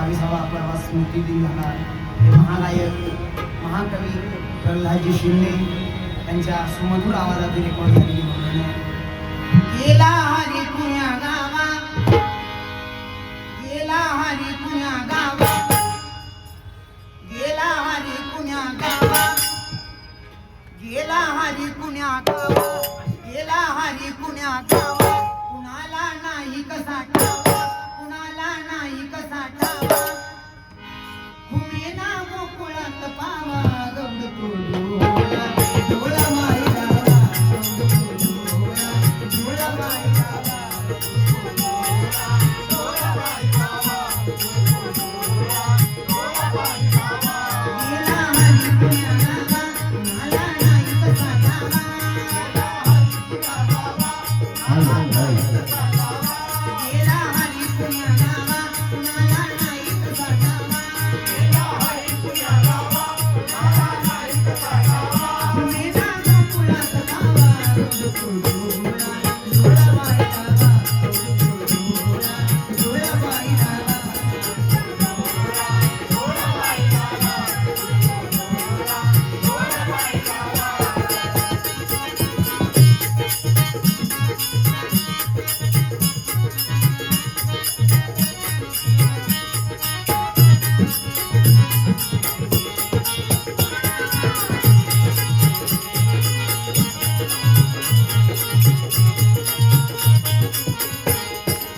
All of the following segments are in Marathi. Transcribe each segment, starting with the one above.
22वा परवा स्मृती दिन झाला. हे महागायक महाकवी प्रल्हादजी शिंदे यांच्या सुमधुर आवाजातील रेकॉर्ड झालेली म्हणून गेला हरी पुण्या गावा, गेला हरी पुण्या गावा, गेला हरी पुण्या गावा, गेला हरी पुण्या गावा, गेला हरी पुण्या गावा. कुणाला नाही कसा ठावा, कुणाला नाही कसा ठावा. घुमेना गोकुळात पावा गौड डोळा डोळा माई गावा, डोळा माई गावा, डोळा माई गावा, डोळा माई गावा. गेला हरी पुण्या गावा, कुणाला नाही कसा ठावा. गेला हरी पुण्या गावा, कुणाला नाही कसा ठावा. घुमेना गोकुळात पावा गौड डोळा डोळा माई गावा, डोळा माई गावा.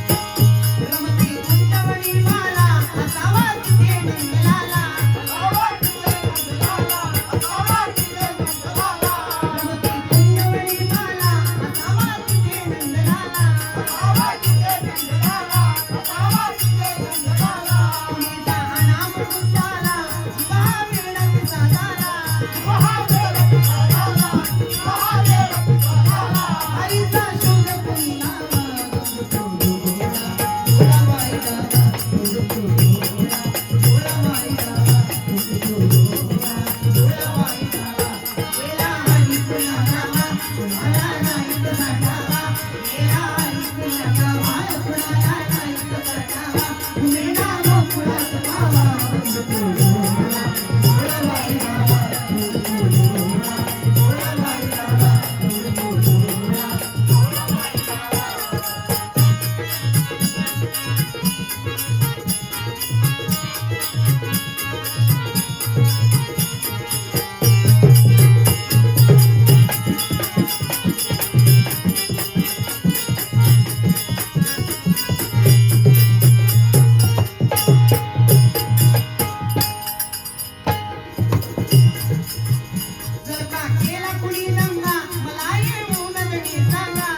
रमती गुंतवणी माला असावा तिथे नंदलाला, रमती गुंतवणी माला असावा तिथे नंदलाला. कुणीचा अनाम उच्चारा, जीवा वेडा तुझा झाला. हरीचा शोध कोणी लावा, डोळा माई गावा, डोळा माई गावा, डोळा माई गावा. गेला हरी पुण्या गावा, कुणाला नाही कसा ठावा. गेला हरी पुण्या गावा, कुणाला नाही कसा ठावा. घुमेना गोकुळात पावा डोळा माई गावा, डोळा माई गावा. जर का केला कुणी दंगा, मला येऊन नजरी सांगा.